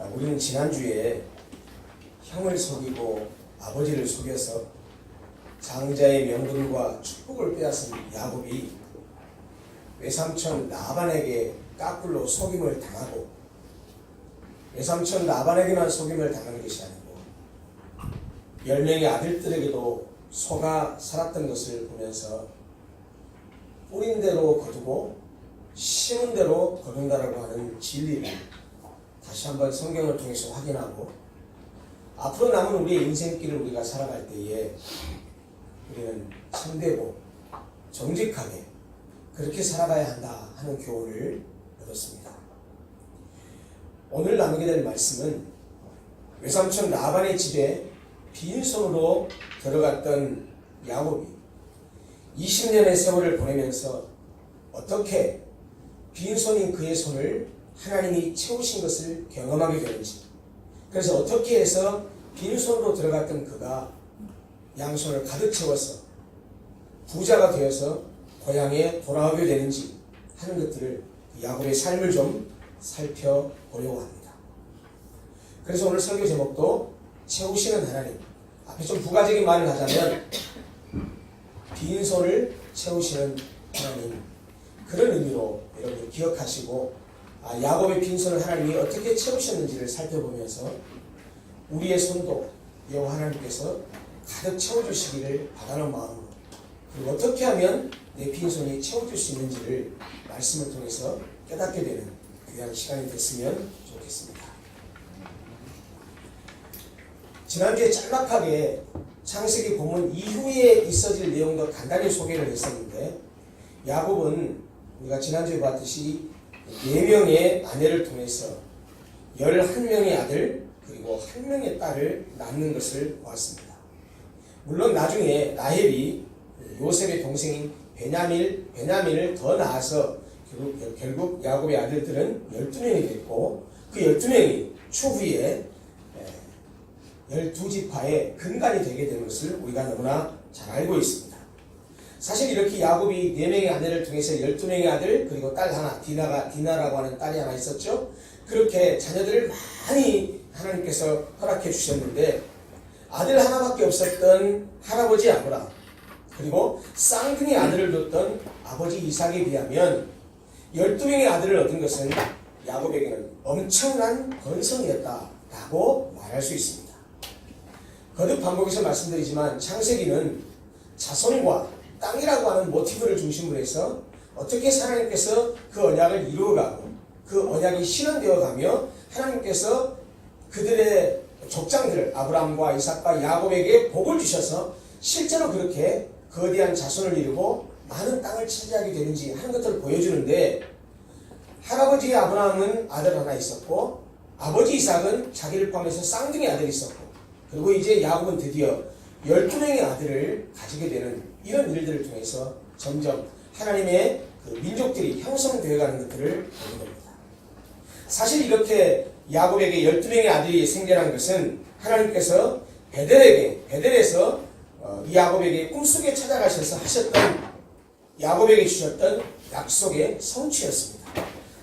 우리는 지난주에 형을 속이고 아버지를 속여서 장자의 명분과 축복을 빼앗은 야곱이 외삼촌 라반에게 까꿀로 속임을 당하고 외삼촌 라반에게만 속임을 당하는 것이 아니고 10명의 아들들에게도 속아 살았던 것을 보면서 뿌린 대로 거두고 심은 대로 거둔다라고 하는 진리를 다시 한번 성경을 통해서 확인하고 앞으로 남은 우리의 인생길을 우리가 살아갈 때에 우리는 참되고 정직하게 그렇게 살아가야 한다 하는 교훈을 얻었습니다. 오늘 나누게 될 말씀은 외삼촌 라반의 집에 빈손으로 들어갔던 야곱이 20년의 세월을 보내면서 어떻게 빈손인 그의 손을 하나님이 채우신 것을 경험하게 되는지, 그래서 어떻게 해서 빈손으로 들어갔던 그가 양손을 가득 채워서 부자가 되어서 고향에 돌아오게 되는지 하는 것들을 야곱의 삶을 좀 살펴보려고 합니다. 그래서 오늘 설교 제목도 채우시는 하나님, 앞에 좀 부가적인 말을 하자면 빈손을 채우시는 하나님, 그런 의미로 여러분 기억하시고 야곱의 빈손을 하나님이 어떻게 채우셨는지를 살펴보면서 우리의 손도 여호와 하나님께서 가득 채워주시기를 바라는 마음으로, 그리고 어떻게 하면 내 빈손이 채워줄 수 있는지를 말씀을 통해서 깨닫게 되는 귀한 시간이 됐으면 좋겠습니다. 지난주에 짤막하게 창세기 본문 이후에 있어질 내용도 간단히 소개를 했었는데, 야곱은 우리가 지난주에 봤듯이 4명의 아내를 통해서 11명의 아들 그리고 1명의 딸을 낳는 것을 보았습니다. 물론 나중에 라헬이 요셉의 동생인 베냐민을 더 낳아서 결국 야곱의 아들들은 12명이 됐고, 그 12명이 추후에 12지파의 근간이 되게 된 것을 우리가 너무나 잘 알고 있습니다. 사실 이렇게 야곱이 4명의 아내를 통해서 12명의 아들 그리고 딸 하나, 디나라고 하는 딸이 하나 있었죠. 그렇게 자녀들을 많이 하나님께서 허락해 주셨는데, 아들 하나밖에 없었던 할아버지 아브라함 그리고 쌍둥이 아들을 뒀던 아버지 이삭에 비하면 12명의 아들을 얻은 것은 야곱에게는 엄청난 번성이었다라고 말할 수 있습니다. 거듭 반복해서 말씀드리지만 창세기는 자손과 땅이라고 하는 모티브를 중심으로 해서 어떻게 하나님께서 그 언약을 이루어가고 그 언약이 실현되어 가며 하나님께서 그들의 족장들을 아브라함과 이삭과 야곱에게 복을 주셔서 실제로 그렇게 거대한 자손을 이루고 많은 땅을 차지하게 되는지 하는 것들을 보여주는데, 할아버지 아브라함은 아들 하나 있었고 아버지 이삭은 자기를 포함해서 쌍둥이 아들이 있었고, 그리고 이제 야곱은 드디어 12명의 아들을 가지게 되는 이런 일들을 통해서 점점 하나님의 그 민족들이 형성되어 가는 것들을 보게 됩니다. 사실 이렇게 야곱에게 12명의 아들이 생겨난 것은 하나님께서 베델에서 이 야곱에게 꿈속에 찾아가셔서 하셨던, 야곱에게 주셨던 약속의 성취였습니다.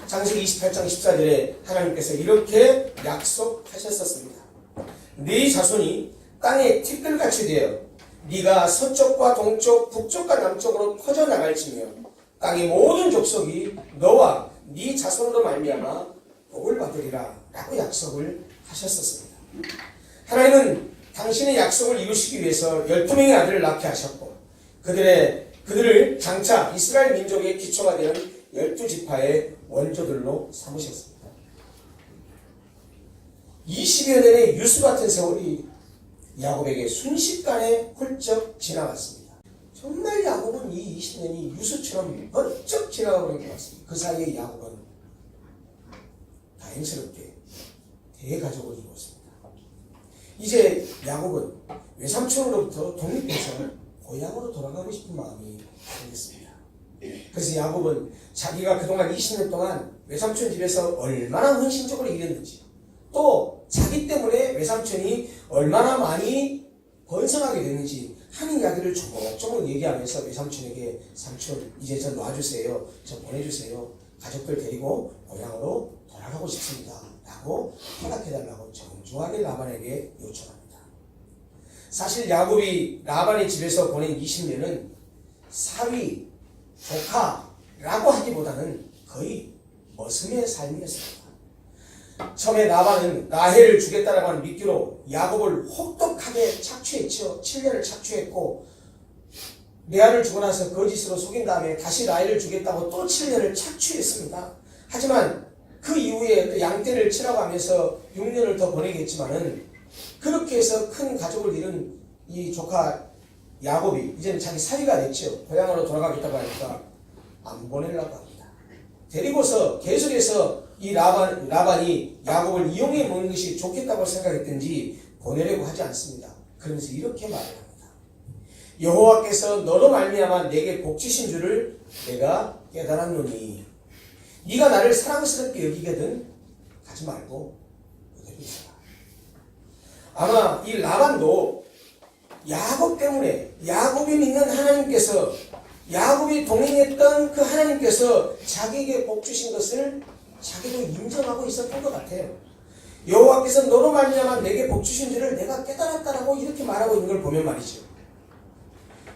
창세기 28장 14절에 하나님께서 이렇게 약속하셨었습니다. 네 자손이 땅에 티끌같이 되어 네가 서쪽과 동쪽, 북쪽과 남쪽으로 퍼져나갈지며 땅의 모든 족속이 너와 네 자손으로 말미암아 복을 받으리라 라고 약속을 하셨었습니다. 하나님은 당신의 약속을 이루시기 위해서 12명의 아들을 낳게 하셨고, 그들을 장차 이스라엘 민족의 기초가 되는 12지파의 원조들로 삼으셨습니다. 20여 년의 유수 같은 세월이 야곱에게 순식간에 훌쩍 지나갔습니다. 정말 야곱은 이 20년이 유수처럼 번쩍 지나가버린 것 같습니다. 그 사이에 야곱은 다행스럽게 대가족을 이루었습니다. 이제 야곱은 외삼촌으로부터 독립해서 고향으로 돌아가고 싶은 마음이 생겼습니다. 그래서 야곱은 자기가 그동안 20년 동안 외삼촌 집에서 얼마나 헌신적으로 일했는지, 또 자기 때문에 외삼촌이 얼마나 많이 번성하게 됐는지 하는 이야기를 조목조목 얘기하면서 외삼촌에게 삼촌 이제 저 놔주세요, 저 보내주세요, 가족들 데리고 고향으로 돌아가고 싶습니다 라고 라고 허락해달라고 정중하게 라반에게 요청합니다. 사실 야곱이 라반의 집에서 보낸 20년은 사위, 조카라고 하기보다는 거의 머슴의 삶이었습니다. 처음에 라반은 라헬을 주겠다라고 하는 미끼로 야곱을 혹독하게 착취했죠. 7년을 착취했고 레아를 주고 나서 거짓으로 속인 다음에 다시 라헬을 주겠다고 또 7년을 착취했습니다. 하지만 그 이후에 그 양떼를 치라고 하면서 6년을 더 보내겠지만은 그렇게 해서 큰 가족을 잃은 이 조카 야곱이 이제는 자기 사위가 됐죠. 고향으로 돌아가겠다고 하니까 안 보내려고 합니다. 데리고서 계속해서 이 라반이 야곱을 이용해 먹는 것이 좋겠다고 생각했든지 보내려고 하지 않습니다. 그러면서 이렇게 말을 합니다. 여호와께서 너로 말미암아 내게 복 주신 줄을 내가 깨달았노니 네가 나를 사랑스럽게 여기거든 가지 말고 그대로 있어라. 아마 이 라반도 야곱 때문에 야곱이 믿는 하나님께서 야곱이 동행했던 그 하나님께서 자기에게 복 주신 것을 자기도 인정하고 있었던 것 같아요. 여호와께서 너로 말미암아 내게 복 주신 줄을 내가 깨달았다라고 이렇게 말하고 있는 걸 보면 말이죠.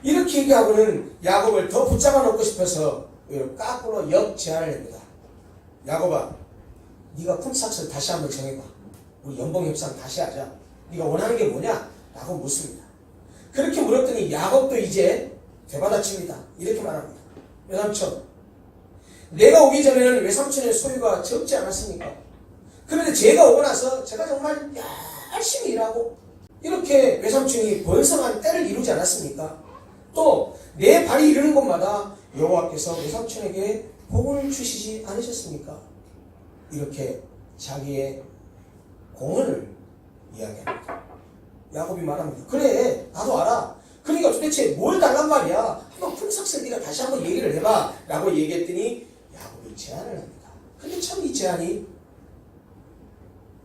이렇게 얘기하고는 야곱을 더 붙잡아 놓고 싶어서 까꾸로 역제안을 합니다. 야곱아, 네가 품삯을 다시 한번 정해봐. 우리 연봉 협상 다시 하자. 네가 원하는 게 뭐냐? 라고 묻습니다. 그렇게 물었더니 야곱도 이제 되받아칩니다. 이렇게 말합니다. 외삼촌, 내가 오기 전에는 외삼촌의 소유가 적지 않았습니까? 그런데 제가 오고 나서 제가 정말 열심히 일하고 이렇게 외삼촌이 번성한 때를 이루지 않았습니까? 또 내 발이 이르는 곳마다 여호와께서 외삼촌에게 복을 주시지 않으셨습니까? 이렇게 자기의 공헌을 이야기합니다. 야곱이 말합니다. 그래, 나도 알아. 그러니까 도대체 뭘 달란 말이야? 한번 품삯을 네가 다시 한번 얘기를 해봐 라고 얘기했더니 야곱이 제안을 합니다. 근데 참 이 제안이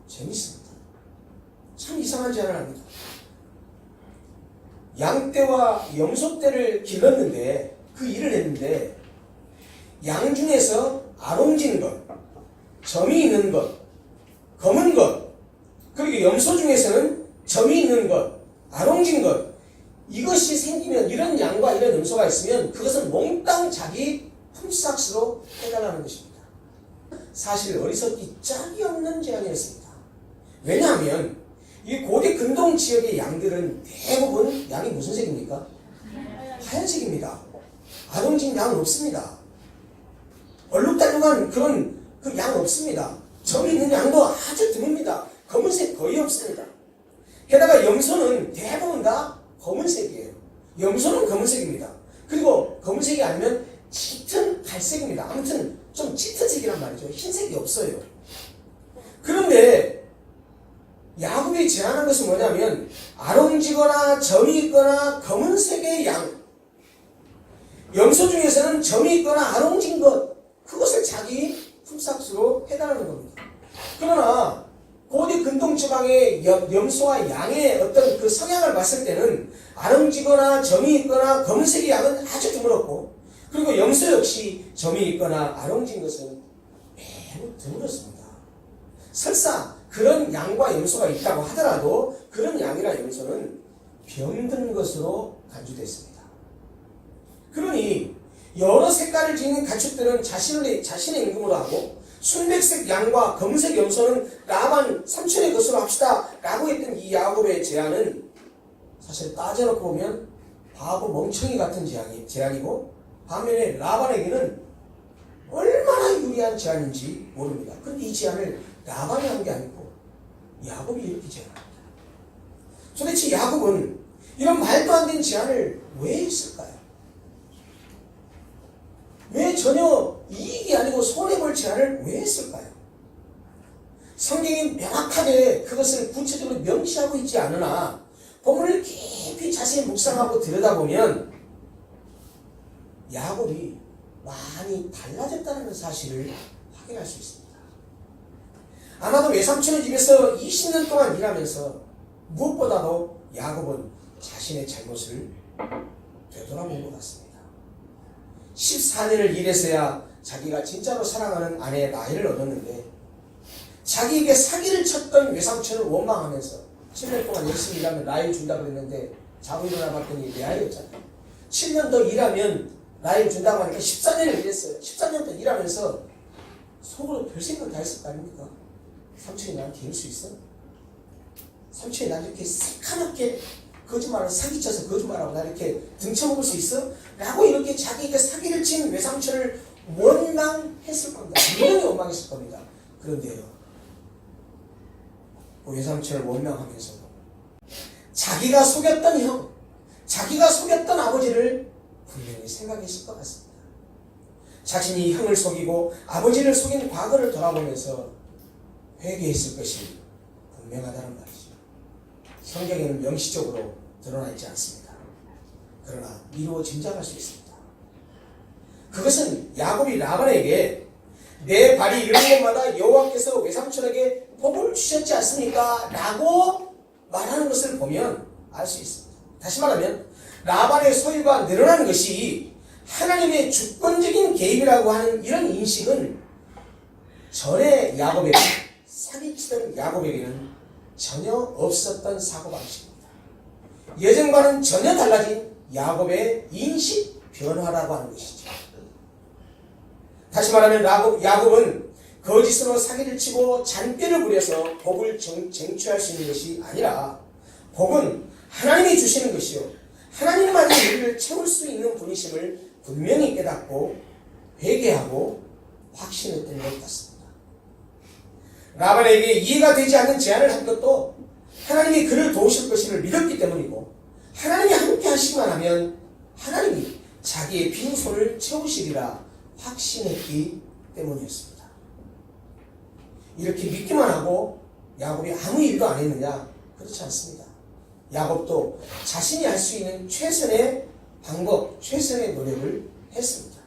재밌습니다. 참 이상한 제안을 합니다. 양떼와 염소떼를 길렀는데 그 일을 했는데 양 중에서 아롱진 것, 점이 있는 것, 검은 것, 그리고 염소 중에서는 점이 있는 것, 아롱진 것, 이것이 생기면 이런 양과 이런 염소가 있으면 그것은 몽땅 자기 품삯으로 해달라는 것입니다. 사실 어리석기 짝이 없는 제안이었습니다. 왜냐하면 이 고대 근동 지역의 양들은 대부분 양이 무슨 색입니까? 하얀색입니다. 아롱진 양은 없습니다. 얼룩달룩한 그런 그 양 없습니다. 점이 있는 양도 아주 드뭅니다. 검은색 거의 없습니다. 게다가 염소는 대부분 다 검은색이에요. 염소는 검은색입니다. 그리고 검은색이 아니면 짙은 갈색입니다. 아무튼 좀 짙은 색이란 말이죠. 흰색이 없어요. 그런데 야곱이 제안한 것은 뭐냐면 아롱지거나 점이 있거나 검은색의 양, 염소 중에서는 점이 있거나 아롱진 것, 그것을 자기 품삯으로 해달라는 겁니다. 그러나 고대 근동지방의 염소와 양의 어떤 그 성향을 봤을 때는 아롱지거나 점이 있거나 검은색의 양은 아주 드물었고, 그리고 염소 역시 점이 있거나 아롱진 것은 매우 드물었습니다. 설사 그런 양과 염소가 있다고 하더라도 그런 양이나 염소는 병든 것으로 간주됐습니다. 그러니 여러 색깔을 지닌 가축들은 자신의 임금으로 하고 순백색 양과 검은색 염소는 라반 삼촌의 것으로 합시다 라고 했던 이 야곱의 제안은 사실 따져놓고 보면 바보 멍청이 같은 제안이고 반면에 라반에게는 얼마나 유리한 제안인지 모릅니다. 그런데 이 제안을 라반이 한 게 아니고 야곱이 이렇게 제안합니다. 도대체 야곱은 이런 말도 안 되는 제안을 왜 했을까요? 왜 전혀 이익이 아니고 손해볼 제안을 왜 했을까요? 성경이 명확하게 그것을 구체적으로 명시하고 있지 않으나 본문을 깊이 자세히 묵상하고 들여다보면 야곱이 많이 달라졌다는 사실을 확인할 수 있습니다. 아마도 외삼촌의 집에서 20년 동안 일하면서 무엇보다도 야곱은 자신의 잘못을 되돌아본 것 같습니다. 14년을 일해서야 자기가 진짜로 사랑하는 아내 라헬을 얻었는데 자기에게 사기를 쳤던 외삼촌을 원망하면서 7년 동안 열심히 일하면 라일 준다고 그랬는데 자고 일어나 봤더니 레알이었잖아요. 7년 더 일하면 라일 준다고 하니까 14년을 일했어요. 14년 더 일하면서 속으로 별 생각 다 했을 거 아닙니까? 삼촌이 나한테 이럴 수 있어? 삼촌이 나 이렇게 새카맣게 거짓말을 사기쳐서 거짓말하고 나 이렇게 등쳐먹을 수 있어? 라고 이렇게 자기에게 사기를 친 외삼촌을 원망했을 겁니다. 분명히 원망했을 겁니다. 그런데요, 그 외삼촌을 원망하면서 자기가 속였던 형, 자기가 속였던 아버지를 분명히 생각했을 것 같습니다. 자신이 형을 속이고 아버지를 속인 과거를 돌아보면서 회개했을 것이 분명하다는 말이죠. 성경에는 명시적으로 드러나 있지 않습니다. 그러나 미루어 짐작할 수 있습니다. 그것은 야곱이 라반에게 내 발이 이르는 곳마다 여호와께서 외삼촌에게 복을 주셨지 않습니까? 라고 말하는 것을 보면 알 수 있습니다. 다시 말하면 라반의 소유가 늘어나는 것이 하나님의 주권적인 개입이라고 하는 이런 인식은 전에 야곱에게 사기치던 야곱에게는 전혀 없었던 사고방식입니다. 예전과는 전혀 달라진 야곱의 인식 변화라고 하는 것이죠. 다시 말하면 야곱은 거짓으로 사기를 치고 잔꾀를 부려서 복을 쟁취할 수 있는 것이 아니라 복은 하나님이 주시는 것이요 하나님만이 우리를 채울 수 있는 분이심을 분명히 깨닫고 회개하고 확신했던 것 같습니다. 라반에게 이해가 되지 않는 제안을 한 것도 하나님이 그를 도우실 것임을 믿었기 때문이고 하나님이 함께 하시기만 하면 하나님이 자기의 빈손을 채우시리라 확신했기 때문이었습니다. 이렇게 믿기만 하고 야곱이 아무 일도 안 했느냐? 그렇지 않습니다. 야곱도 자신이 할 수 있는 최선의 방법, 최선의 노력을 했습니다.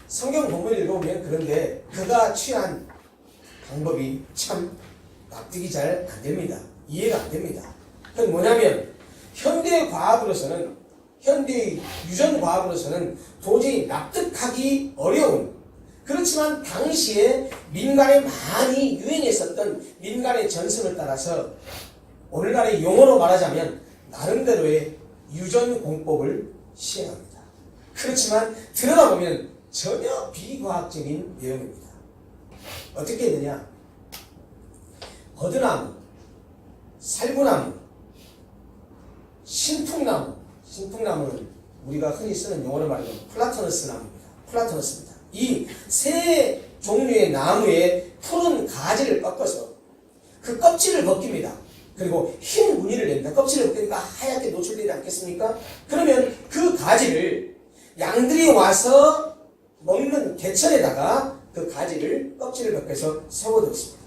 성경 본문을 읽어보면 그런데 그가 취한 방법이 참 납득이 잘 안됩니다. 이해가 안됩니다. 그건 뭐냐면 현대 과학으로서는 현대의 유전 과학으로서는 도저히 납득하기 어려운 그렇지만 당시에 민간에 많이 유행했었던 민간의 전승을 따라서 오늘날의 용어로 말하자면 나름대로의 유전 공법을 시행합니다. 그렇지만 들여다보면 전혀 비과학적인 내용입니다. 어떻게 했느냐? 버드나무, 살구나무, 신풍나무는 우리가 흔히 쓰는 용어로 말하면 플라터너스 나무입니다. 플라터너스입니다. 이 세 종류의 나무의 푸른 가지를 꺾어서 그 껍질을 벗깁니다. 그리고 흰 무늬를 냅니다. 껍질을 벗기니까 하얗게 노출되지 않겠습니까? 그러면 그 가지를 양들이 와서 먹는 개천에다가 그 가지를 껍질을 벗겨서 세워두었습니다.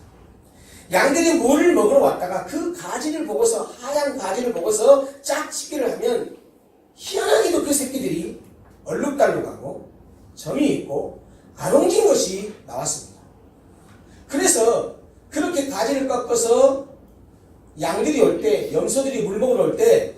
양들이 물을 먹으러 왔다가 그 가지를 보고서 하얀 가지를 보고서 짝짓기를 하면 희한하게도 그 새끼들이 얼룩달룩하고 점이 있고 아롱진 것이 나왔습니다. 그래서 그렇게 가지를 꺾어서 양들이 올 때, 염소들이 물 먹으러 올 때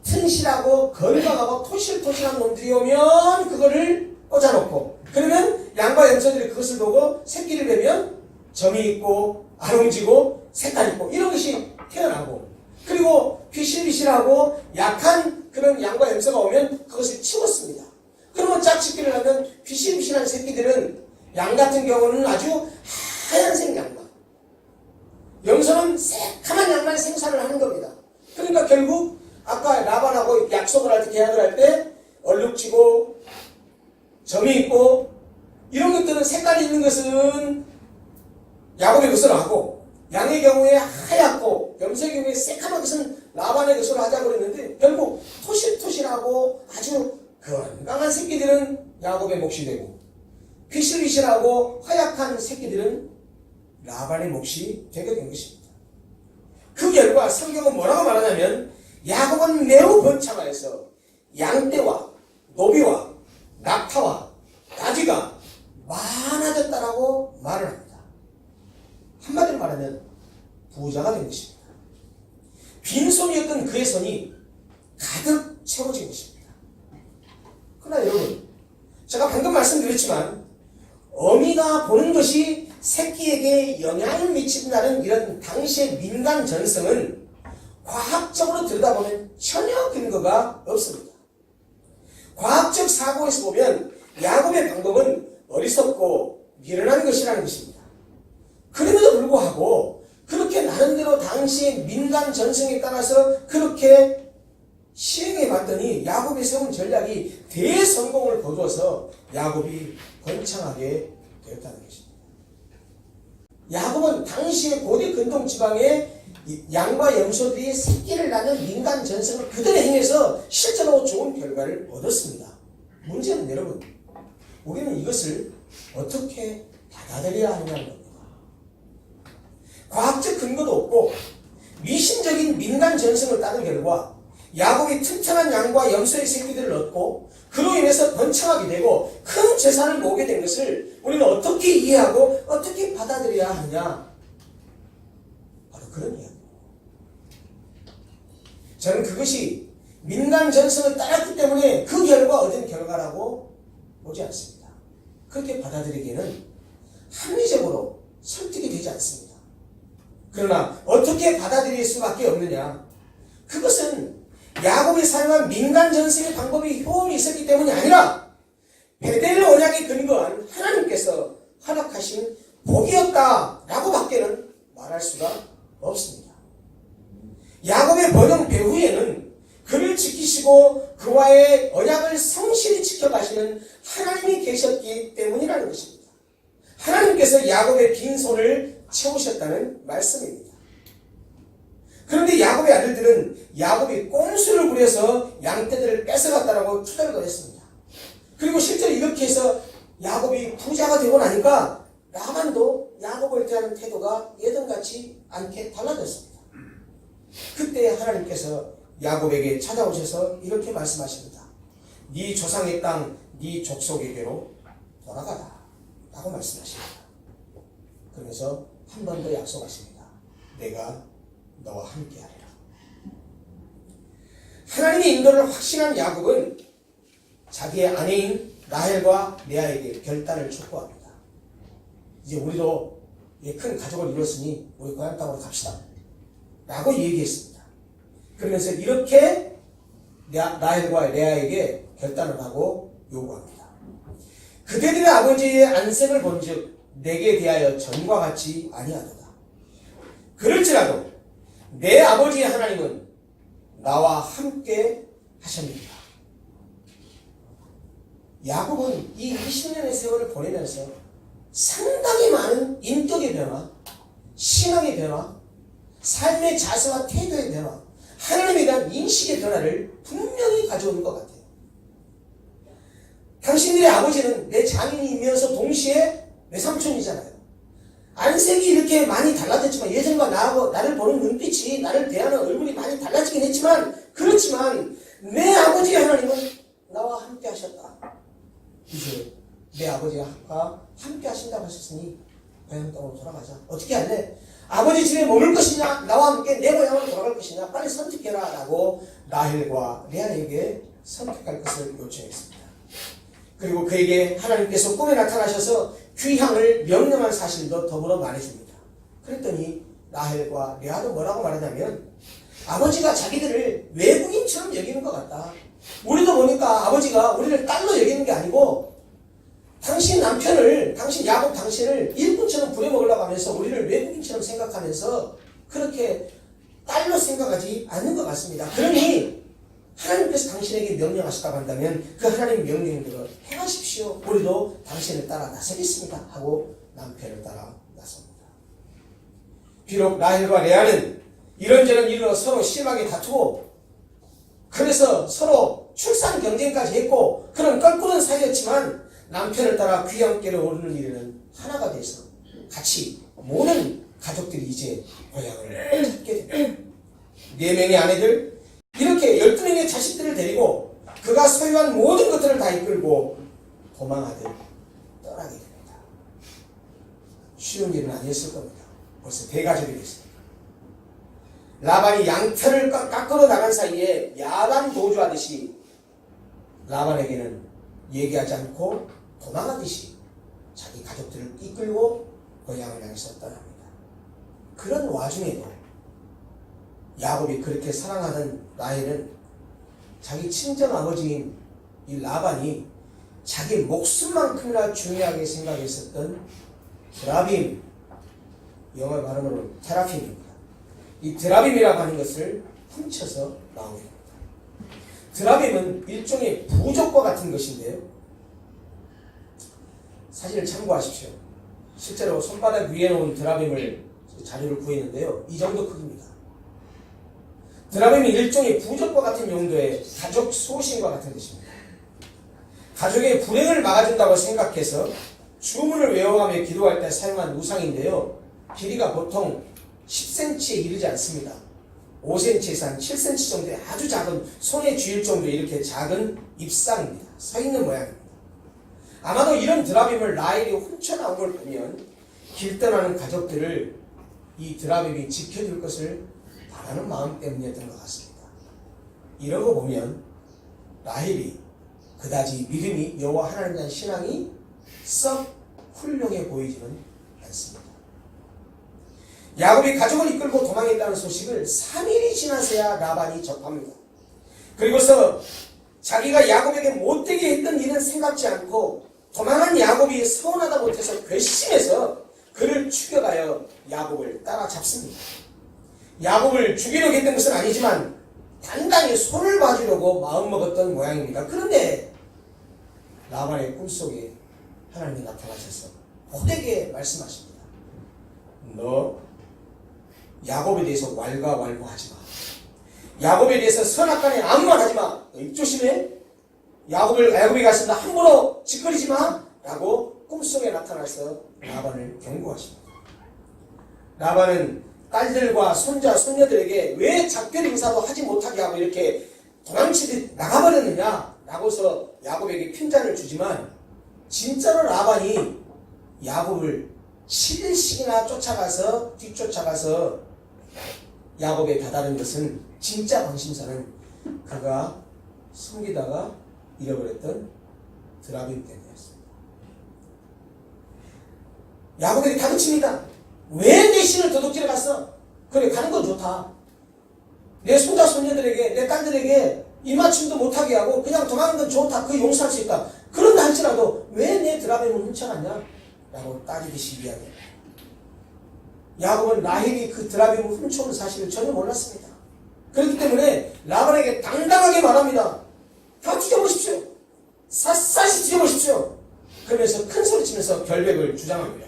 튼실하고 걸박하고 토실토실한 놈들이 오면 그거를 꽂아놓고 그러면 양과 염소들이 그것을 보고 새끼를 내면 점이 있고 아롱지고 색깔 있고 이런 것이 태어나고 그리고 비실비실하고 약한 그런 양과 염소가 오면 그것을 치웠습니다. 그러면 짝짓기를 하면 비실비실한 새끼들은 양 같은 경우는 아주 하얀색 양만 염소는 새카만 양만 생산을 하는 겁니다. 그러니까 결국 아까 라반하고 약속을 할 때 계약을 할 때 얼룩지고 점이 있고 이런 것들은 색깔이 있는 것은 야곱의 것으로 하고 양의 경우에 하얗고 염소의 경우에 새카만 것은 라반의 것으로 하자고 그랬는데 결국 토실토실하고 아주 건강한 새끼들은 야곱의 몫이 되고 비실비실하고 허약한 새끼들은 라반의 몫이 되게 된 것입니다. 그 결과 성경은 뭐라고 말하냐면 야곱은 매우 번창하여서 양떼와 노비와 낙타와 가지가 많아졌다라고 말을 합니다. 한마디로 말하면 부자가 된 것입니다. 빈손이었던 그의 손이 가득 채워진 것입니다. 그러나 여러분, 제가 방금 말씀드렸지만 어미가 보는 것이 새끼에게 영향을 미친다는 이런 당시의 민간 전성은 과학적으로 들여다보면 전혀 근거가 없습니다. 과학적 사고에서 보면 야곱의 방법은 어리석고 미련한 것이라는 것입니다. 그럼에도 불구하고 그렇게 나름대로 당시의 민간 전성에 따라서 그렇게 시행해 봤더니 야곱이 세운 전략이 대성공을 거두어서 야곱이 번창하게 되었다는 것입니다. 야곱은 당시의 고대 근동 지방의 양과 염소들이 새끼를 낳는 민간 전성을 그대로 행해서 실제로 좋은 결과를 얻었습니다. 문제는 여러분, 우리는 이것을 어떻게 받아들여야 하느냐는 겁니다. 과학적 근거도 없고 미신적인 민간 전성을 따른 결과 야곱이 튼튼한 양과 염소의 새끼들을 얻고 그로 인해서 번창하게 되고 큰 재산을 모으게 된 것을 우리는 어떻게 이해하고 어떻게 받아들여야 하느냐, 바로 그런 이야기입니다. 저는 그것이 민간 전성을 따랐기 때문에 그 결과 얻은 결과라고 보지 않습니다. 그렇게 받아들이기에는 합리적으로 설득이 되지 않습니다. 그러나 어떻게 받아들일 수밖에 없느냐, 그것은 야곱이 사용한 민간 전성의 방법이 효험이 있었기 때문이 아니라 베델 언약에 근거한 하나님께서 허락하신 복이었다라고 밖에는 말할 수가 없습니다. 야곱의 번영 배후에는 그를 지키시고 그와의 언약을 성실히 지켜가시는 하나님이 계셨기 때문이라는 것입니다. 하나님께서 야곱의 빈손을 채우셨다는 말씀입니다. 그런데 야곱의 아들들은 야곱이 꼼수를 부려서 양떼들을 뺏어갔다라고 투덜을 했습니다. 그리고 실제로 이렇게 해서 야곱이 부자가 되고 나니까 라반도 야곱을 대하는 태도가 예전같이 않게 달라졌습니다. 그때 하나님께서 야곱에게 찾아오셔서 이렇게 말씀하십니다. 네 조상의 땅, 네 족속에게로 돌아가라 라고 말씀하십니다. 그러면서 한 번 더 약속하십니다. 내가 너와 함께하리라. 하나님의 인도를 확신한 야곱은 자기의 아내인 라헬과 레아에게 결단을 촉구합니다. 이제 우리도 큰 가족을 이뤘으니 우리 고향 땅으로 갑시다 라고 얘기했습니다. 그러면서 이렇게 라헬과 레아에게 결단을 하고 요구합니다. 그대들의 아버지의 안색을 본즉 내게 대하여 전과 같이 아니하도다. 그럴지라도 내 아버지의 하나님은 나와 함께 하셨느니라. 야곱은 이 20년의 세월을 보내면서 상당히 많은 인격의 변화, 신앙의 변화, 삶의 자세와 태도의 변화, 하나님에 대한 인식의 변화를 분명히 가져오는 것 같아요. 당신들의 아버지는 내 장인이면서 동시에 내 삼촌이잖아요. 안색이 이렇게 많이 달라졌지만 예전과 나를 보는 눈빛이, 나를 대하는 얼굴이 많이 달라지긴 했지만, 그렇지만 내 아버지의 하나님은 나와 함께 하셨다. 이제 내 아버지가 함께 하신다고 하셨으니 고향 땅으로 돌아가자. 어떻게 할래? 아버지 집에 머물 것이냐, 나와 함께 내 고향으로 돌아갈 것이냐, 빨리 선택해라 라고 라헬과 레아에게 선택할 것을 요청했습니다. 그리고 그에게 하나님께서 꿈에 나타나셔서 귀향을 명령한 사실도 더불어 말해줍니다. 그랬더니 라헬과 레아도 뭐라고 말하냐면, 아버지가 자기들을 외국인처럼 여기는 것 같다. 우리도 보니까 아버지가 우리를 딸로 여기는 게 아니고 당신 남편을, 당신 야곱 당신을 일꾼처럼 부려먹으려고 하면서 우리를 외국인처럼 생각하면서 그렇게 딸로 생각하지 않는 것 같습니다. 그러니 하나님께서 당신에게 명령하셨다고 한다면 그 하나님의 명령대로 행하십시오. 우리도 당신을 따라 나서겠습니다 하고 남편을 따라 나섭니다. 비록 라헬과 레아는 이런저런 일로 서로 심하게 다투고 그래서 서로 출산 경쟁까지 했고 그런 껄끄러운 사이였지만 남편을 따라 귀향길을 오르는 일에는 하나가 돼서 같이 모든 가족들이 이제 고향을 찾게 됩니다. 4명의 아내들, 이렇게 12명의 자식들을 데리고 그가 소유한 모든 것들을 다 이끌고 도망하듯 떠나게 됩니다. 쉬운 일은 아니었을 겁니다. 벌써 대가족이 됐습니다. 라반이 양털을 깎으러 나간 사이에 야단 도주하듯이 라반에게는 얘기하지 않고 도망하듯이 자기 가족들을 이끌고 고향을 향해서 떠납니다. 그런 와중에도 야곱이 그렇게 사랑하던 라헬은 자기 친정 아버지인 이 라반이 자기 목숨만큼이나 중요하게 생각했었던 드라빔, 영어 발음으로는 테라핌입니다. 이 드라빔이라고 하는 것을 훔쳐서 나오게 됩니다. 드라빔은 일종의 부족과 같은 것인데요. 사실 참고하십시오. 실제로 손바닥 위에 놓은 드라빔을 자료를 구했는데요. 이 정도 크기입니다. 드라빔이 일종의 부족과 같은 용도의 가족 소신과 같은 뜻입니다. 가족의 불행을 막아준다고 생각해서 주문을 외워가며 기도할 때 사용한 우상인데요. 길이가 보통 10cm에 이르지 않습니다. 5cm에서 한 7cm 정도의 아주 작은 손에 쥐일 정도의 이렇게 작은 잎상입니다. 서 있는 모양입니다. 아마도 이런 드라빔을 라헬이 훔쳐나온 걸 보면 길 떠나는 가족들을 이 드라빔이 지켜줄 것을 바라는 마음 때문이었던 것 같습니다. 이런 거 보면 라헬이 그다지 믿음이 여호와 하나님에 대한 신앙이 썩 훌륭해 보이지는 않습니다. 야곱이 가족을 이끌고 도망했다는 소식을 3일이 지나서야 라반이 접합니다. 그리고서 자기가 야곱에게 못되게 했던 일은 생각지 않고 도망한 야곱이 서운하다 못해서 괘씸해서 그를 추격하여 야곱을 따라잡습니다. 야곱을 죽이려고 했던 것은 아니지만 단단히 손을 봐주려고 마음먹었던 모양입니다. 그런데 라반의 꿈속에 하나님이 나타나셔서 호되게 말씀하십니다. 너 야곱에 대해서 왈가왈부하지 마. 야곱에 대해서 선악간에 아무 말 하지 마. 너 입 조심해. 야곱이 갔습니다. 함부로 짓거리지 마. 라고 꿈속에 나타나서 라반을 경고하십니다. 라반은 딸들과 손자, 손녀들에게 왜 작별 인사도 하지 못하게 하고 이렇게 도망치듯 나가버렸느냐 라고서 야곱에게 핀잔을 주지만 진짜로 라반이 야곱을 7일씩이나 뒤쫓아가서 야곱에 다다른 것은 진짜 관심사는 그가 숨기다가 잃어버렸던 드라빔 때문이었습니다. 야곱에게 다그칩니다. 왜 내 신을 도둑질해 갔어? 그래, 가는 건 좋다. 내 손자 손녀들에게, 내 딸들에게 입맞춤도 못하게 하고 그냥 도망가는 건 좋다. 그 용서할 수 있다. 그런다 할지라도 왜 내 드라빔을 훔쳐갔냐? 라고 따지듯이 이야기합니다. 야곱은 라헬이 그 드라빔을 훔쳐온 사실을 전혀 몰랐습니다. 그렇기 때문에 라반에게 당당하게 말합니다. 다 뒤져보십시오. 샅샅이 뒤져보십시오. 그러면서 큰 소리치면서 결백을 주장합니다.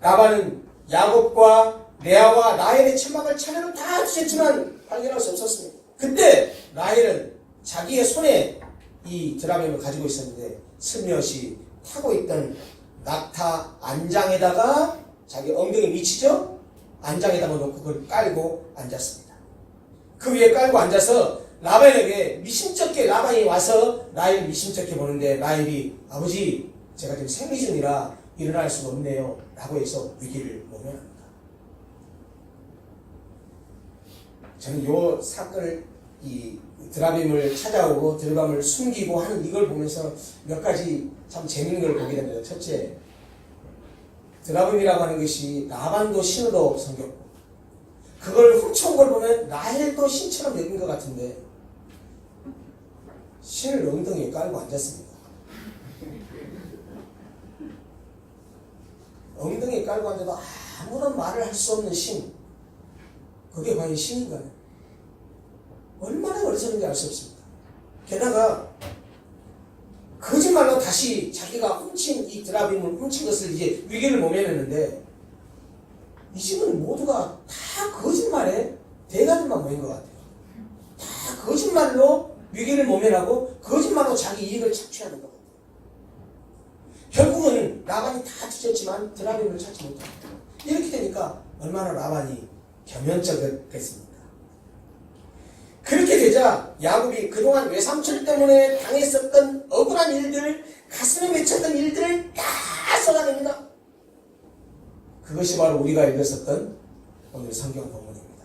라반은 야곱과 레아와 라헬의 천막을 차례로 다 뒤졌지만 발견할 수 없었습니다. 그때 라헬은 자기의 손에 이 드라빔을 가지고 있었는데 슬며시 타고 있던 낙타 안장에다가 자기 엉덩이 미치죠? 안장에다가 놓고 그걸 깔고 앉았습니다. 그 위에 깔고 앉아서 라반에게 미심쩍게 라반이 와서 라헬을 미심쩍게 보는데 라헬이 아버지 제가 지금 생리 중이라 일어날 수가 없네요 라고 해서 위기를 모면합니다. 저는 이 사건을 이 드라빔을 찾아오고 드라빔을 숨기고 하는 이걸 보면서 몇 가지 참 재밌는 걸 보게 됩니다. 첫째, 드라빔이라고 하는 것이 라반도 신으로 섬겼고 그걸 훔쳐온 걸 보면 라헬도 신처럼 여긴 것 같은데 신을 엉덩이에 깔고 앉았습니다. 엉덩이에 깔고 앉아도 아무런 말을 할 수 없는 신, 그게 과연 신인가요? 얼마나 어리석은지 알 수 없습니다. 게다가 거짓말로 다시 자기가 훔친 이 드라빔을 훔친 것을 이제 위기를 모면했는데 이 집은 모두가 다 거짓말에 대가들만 모인 것 같아요. 다 거짓말로 위기를 모면하고 거짓말로 자기 이익을 착취하는 것 같아요. 결국은 라반이 다 뒤졌지만 드라빔을 찾지 못합니다. 이렇게 되니까 얼마나 라반이 겸연쩍겠습니까? 그렇게 되자 야곱이 그동안 외삼촌 때문에 당했었던 억울한 일들, 가슴에 맺혔던 일들을 다 쏟아냅니다. 그것이 바로 우리가 읽었었던 오늘 성경 본문입니다.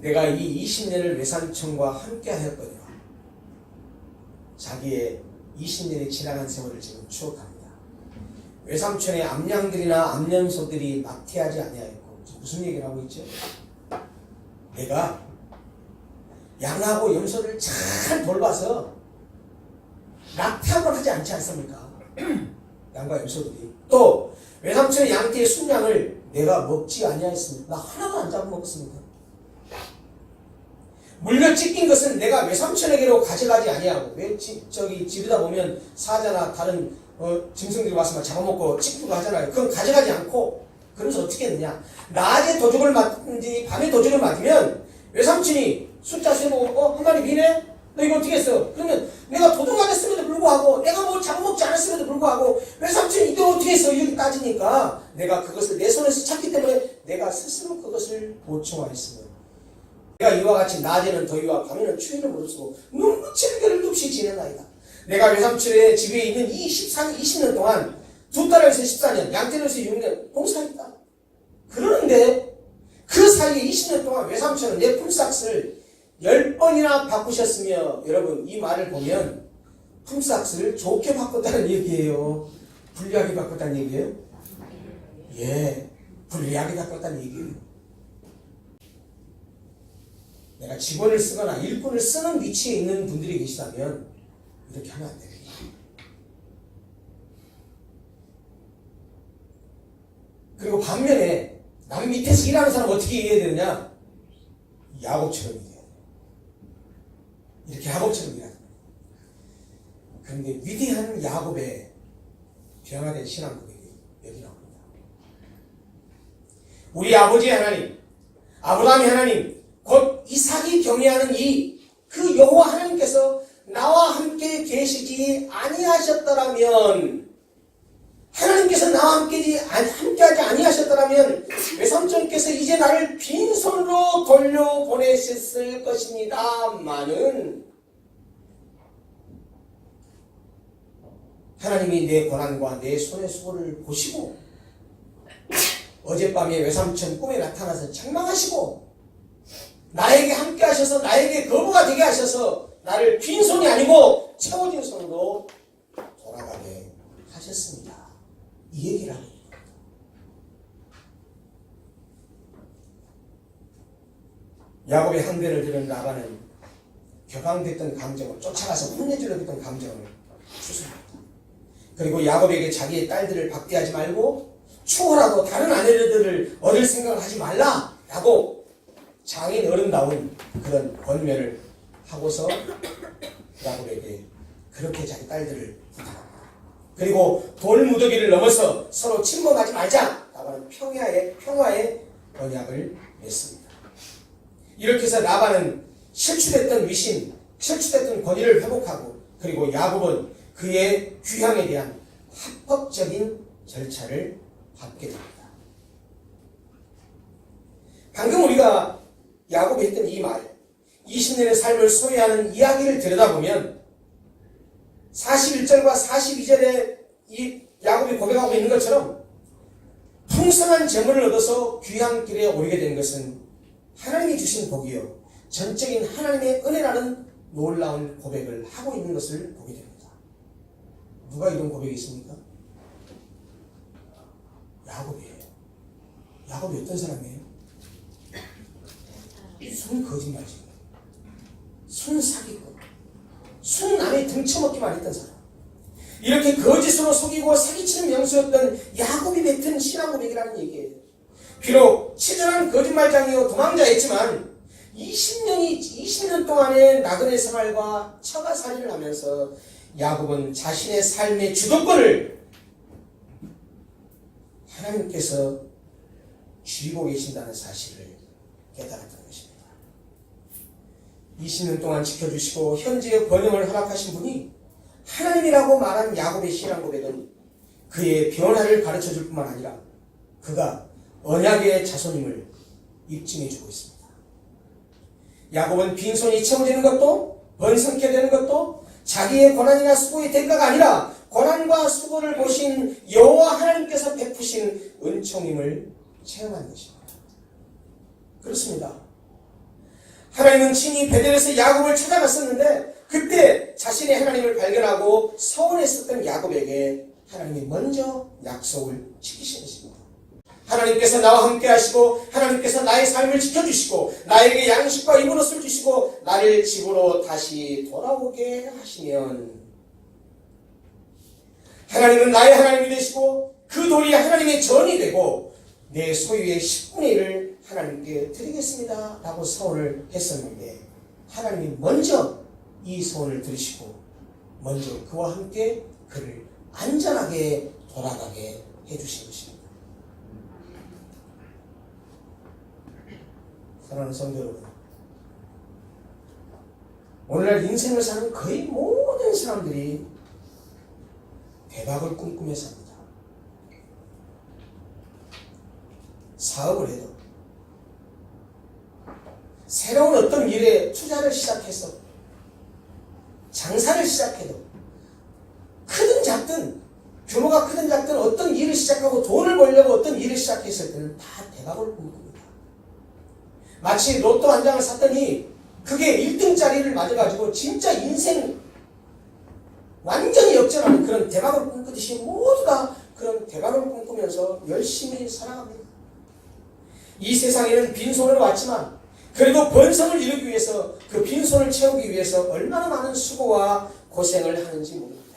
내가 이 20년을 외삼촌과 함께 하였거니와 자기의 20년이 지나간 세월을 지금 추억합니다. 외삼촌의 암양들이나 암염소들이 막태하지 아니하였고. 무슨 얘기를 하고 있죠? 내가 양하고 염소를 잘 돌봐서 낙태하고 하지 않지 않습니까? 양과 염소들이. 또 외삼촌의 양떼의 순양을 내가 먹지 아니하였습니다. 나 하나도 안 잡아먹었습니다. 물려 찢긴 것은 내가 외삼촌에게로 가져가지 아니하고. 왜 집에다 보면 사자나 다른 짐승들이 와서 막 잡아먹고 찢기고 하잖아요. 그건 가져가지 않고. 그러면서 어떻게 했느냐? 낮에 도둑을 맞든지 밤에 도둑을 맞으면 외삼촌이 숫자 세고 한 마리 비네? 너 이거 어떻게 했어? 그러면 내가 도둑 맞았음에도 불구하고 내가 뭘 잡아먹지 않았음에도 불구하고 외삼촌이 이거 어떻게 했어? 이렇게 따지니까 내가 그것을 내 손에서 찾기 때문에 내가 스스로 그것을 보충하였으며 내가 이와 같이 낮에는 더위와 밤에는 추위를 무릅쓰고 눈붙이는 겨를 없이 지내나이다. 내가 외삼촌의 집에 있는 이 20년 동안 두 딸에서 14년, 양떼에서 6년 봉사했다. 그러는데 그 사이에 20년 동안 외삼촌은 내 품삯을 10번이나 바꾸셨으며, 여러분 이 말을 보면 품삯을 좋게 바꿨다는 얘기예요? 불리하게 바꿨다는 얘기예요? 예, 불리하게 바꿨다는 얘기예요. 내가 직원을 쓰거나 일꾼을 쓰는 위치에 있는 분들이 계시다면 이렇게 하면 안 됩니다. 그리고 반면에 남 밑에서 일하는 사람 어떻게 이해해야 되느냐? 야곱처럼 이해해야 돼요. 이렇게 야곱처럼 일하는 거예요. 그런데 위대한 야곱의 변화된 신앙 고백이 여기 나옵니다. 우리 아버지 하나님, 아브라함의 하나님, 곧 이삭이 경외하는 그 여호와 하나님께서 나와 함께 계시지 아니하셨더라면, 하나님께서 나와 함께하지 아니하셨더라면 외삼촌께서 이제 나를 빈손으로 돌려보내셨을 것입니다마는 하나님이 내 고난과 내 손의 수고를 보시고 어젯밤에 외삼촌 꿈에 나타나서 책망하시고 나에게 함께 하셔서 나에게 거부가 되게 하셔서 나를 빈손이 아니고 채워진 손으로 돌아가게 하셨습니다. 이 얘기를 하고 있는 겁니다. 야곱의 항변을 들은 라반은 격앙됐던 감정을 쫓아가서 혼내주려고 했던 감정을 추스립니다. 그리고 야곱에게 자기의 딸들을 박대하지 말고 추월하고 다른 아내들을 얻을 생각을 하지 말라라고 장인 어른다운 그런 권면을 하고서 야곱에게 그렇게 자기 딸들을 부탁합니다. 그리고 돌무더기를 넘어서 서로 침범하지 말자라고 하는 평화의 언약을 맺습니다. 이렇게 해서 라반은 실추됐던 위신, 실추됐던 권위를 회복하고 그리고 야곱은 그의 귀향에 대한 합법적인 절차를 받게 됩니다. 방금 우리가 야곱이 했던 이 말, 20년의 삶을 소유하는 이야기를 들여다보면 41절과 42절에 이 야곱이 고백하고 있는 것처럼 풍성한 재물을 얻어서 귀향길에 오르게 된 것은 하나님이 주신 복이요 전적인 하나님의 은혜라는 놀라운 고백을 하고 있는 것을 보게 됩니다. 누가 이런 고백이 있습니까? 야곱이에요. 야곱이 어떤 사람이에요? 순 거짓말쟁이, 순 사기꾼, 순 남의 등쳐먹기만 했던 사람. 이렇게 거짓으로 속이고 사기치는 명수였던 야곱이 뱉은 신앙 고백이라는 얘기예요. 비록 치졸한 거짓말장이요 도망자였지만 20년 동안의 나그네 생활과 처가살이를 하면서 야곱은 자신의 삶의 주도권을 하나님께서 쥐고 계신다는 사실을 깨달았던 것입니다. 20년 동안 지켜주시고 현재의 번영을 허락하신 분이 하나님이라고 말한 야곱의 신앙 고백은 그의 변화를 가르쳐줄 뿐만 아니라 그가 언약의 자손임을 입증해주고 있습니다. 야곱은 빈손이 채워지는 것도 번성케 되는 것도 자기의 고난이나 수고의 대가가 아니라 고난과 수고를 보신 여호와 하나님께서 베푸신 은총임을 체험한 것입니다. 그렇습니다. 하나님은 친히 베델에서 야곱을 찾아갔었는데 그때 자신의 하나님을 발견하고 서운했었던 야곱에게 하나님이 먼저 약속을 지키시는 것입니다. 하나님께서 나와 함께 하시고 하나님께서 나의 삶을 지켜주시고 나에게 양식과 입을 옷을 주시고 나를 집으로 다시 돌아오게 하시면 하나님은 나의 하나님이 되시고 그 돌이 하나님의 전이 되고 내 소유의 10분의 1을 하나님께 드리겠습니다 라고 서원을 했었는데 하나님이 먼저 이 서원을 들으시고 먼저 그와 함께 그를 안전하게 돌아가게 해주신 것입니다. 사랑하는 성도 여러분, 오늘날 인생을 사는 거의 모든 사람들이 대박을 꿈꾸며 삽니다. 사업을 해도 새로운 어떤 일에 투자를 시작해서 장사를 시작해도 크든 작든 규모가 크든 작든 어떤 일을 시작하고 돈을 벌려고 어떤 일을 시작했을 때는 다 대박을 꿈꿉니다. 마치 로또 한 장을 샀더니 그게 1등짜리를 맞아가지고 진짜 인생 완전히 역전하는 그런 대박을 꿈꾸듯이 모두 다 그런 대박을 꿈꾸면서 열심히 살아갑니다. 이 세상에는 빈손으로 왔지만 그래도 번성을 이루기 위해서 그 빈손을 채우기 위해서 얼마나 많은 수고와 고생을 하는지 모릅니다.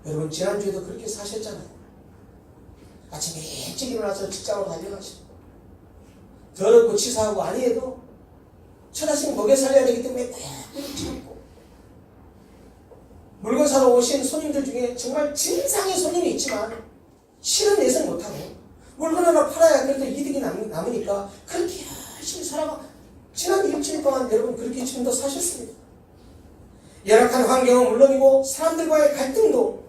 여러분 지난주에도 그렇게 사셨잖아요. 아침에 일찍 일어나서 직장으로 달려가시고 더럽고 치사하고 아니해도 처자식 먹여 살려야 되기 때문에 꾹꾹 참고 물건 사러 오신 손님들 중에 정말 진상의 손님이 있지만 실은 내색 못하고 물건 하나 팔아야 그래도 이득이 남으니까 그렇게 열심히 살아가 지난 일주일 동안 여러분 그렇게 지금도 사셨습니다. 열악한 환경은 물론이고 사람들과의 갈등도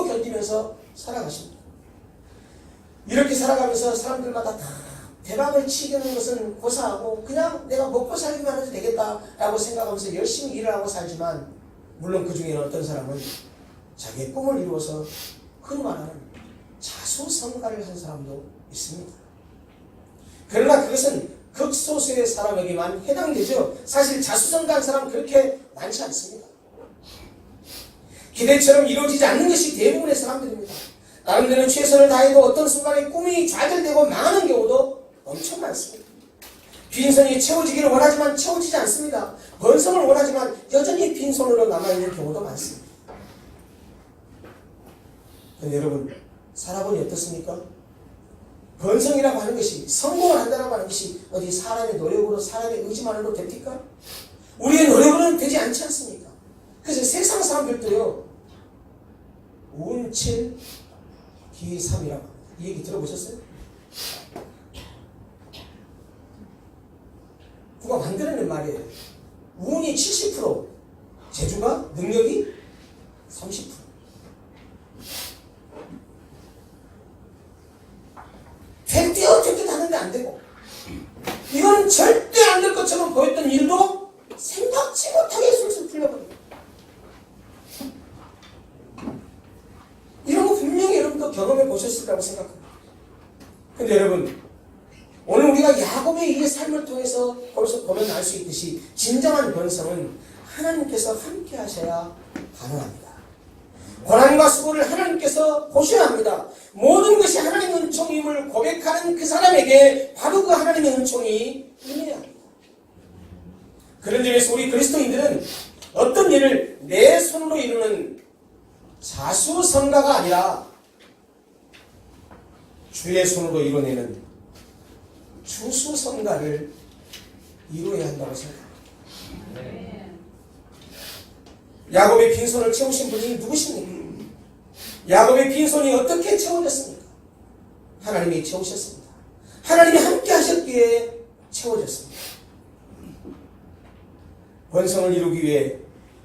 견디면서 살아가십니다. 이렇게 살아가면서 사람들마다 다 대박을 치려는 것은 고사하고 그냥 내가 먹고 살기만 해도 되겠다라고 생각하면서 열심히 일을 하고 살지만 물론 그 중에는 어떤 사람은 자기의 꿈을 이루어서 흔히 말하는 자수성가를 한 사람도 있습니다. 그러나 그것은 극소수의 사람에게만 해당되죠. 사실 자수성가한 사람은 그렇게 많지 않습니다. 기대처럼 이루어지지 않는 것이 대부분의 사람들입니다. 나름대로 최선을 다해도 어떤 순간에 꿈이 좌절되고 망하는 경우도 엄청 많습니다. 빈손이 채워지기를 원하지만 채워지지 않습니다. 번성을 원하지만 여전히 빈손으로 남아있는 경우도 많습니다. 근데 여러분 살아보니 어떻습니까? 번성이라고 하는 것이 성공을 한다고 하는 것이 어디 사람의 노력으로 사람의 의지만으로 됩니까? 우리의 노력으로는 되지 않지 않습니까? 그래서 세상 사람들도요 운 7, 기 3이라고 이 얘기 들어보셨어요? 누가 만들어낸 말이에요. 운이 70%, 재주가 능력이 30%. 될때 어떻게 하는데 안 되고 이건 절대 안 될 것처럼 보였던 일도 생각지 못하게 술술 풀려버립니다. 이런 거 분명히 여러분도 경험해 보셨을 거라고 생각합니다. 근데 여러분 오늘 우리가 야곱의 이 삶을 통해서 벌써 보면 알 수 있듯이 진정한 번성은 하나님께서 함께 하셔야 가능합니다. 고난과 수고를 하나님께서 보셔야 합니다. 모든 것이 하나님의 은총임을 고백하는 그 사람에게 바로 그 하나님의 은총이 임해야 합니다. 그런 점에서 우리 그리스도인들은 어떤 일을 내 손으로 이루는 자수성가가 아니라 주의 손으로 이뤄내는 주수성가를 이루어야 한다고 생각합니다. 야곱의 빈손을 채우신 분이 누구십니까? 야곱의 빈손이 어떻게 채워졌습니까? 하나님이 채우셨습니다. 하나님이 함께 하셨기에 채워졌습니다. 번성을 이루기 위해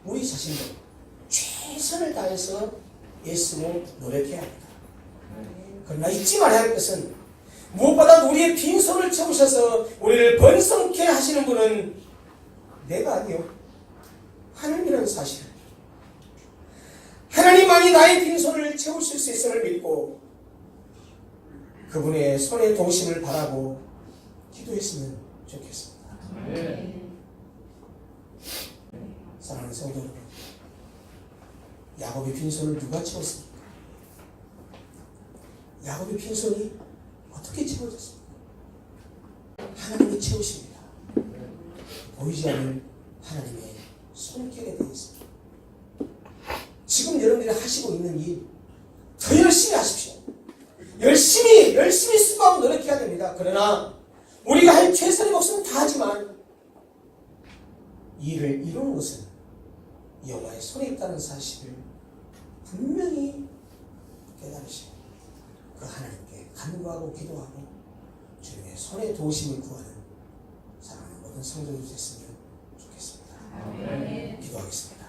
우리 자신도 최선을 다해서 애쓰고 노력해야 합니다. 그러나 잊지 말아야 할 것은 무엇보다 우리의 빈손을 채우셔서 우리를 번성케 하시는 분은 내가 아니요 하나님이라는 사실. 하나님만이 나의 빈손을 채우실 수 있음을 믿고 그분의 손의 도우심을 바라고 기도했으면 좋겠습니다. 사랑하는 성도 여러분, 야곱의 빈손을 누가 채웠습니까? 야곱의 빈손이 어떻게 채워졌습니까? 하나님이 채우십니다. 보이지 않는 하나님의 손길에 되어 있습니다. 지금 여러분들이 하시고 있는 일 더 열심히 하십시오. 열심히 수고하고 노력해야 됩니다. 그러나 우리가 할 최선의 목숨은 다 하지만 일을 이루는 것은 여호와의 손에 있다는 사실을 분명히 깨달으시고 그 하나님께 간구하고 기도하고 주님의 손에 도우심을 구하는 사랑하는 모든 성도들이 됐으면 좋겠습니다. 기도하겠습니다.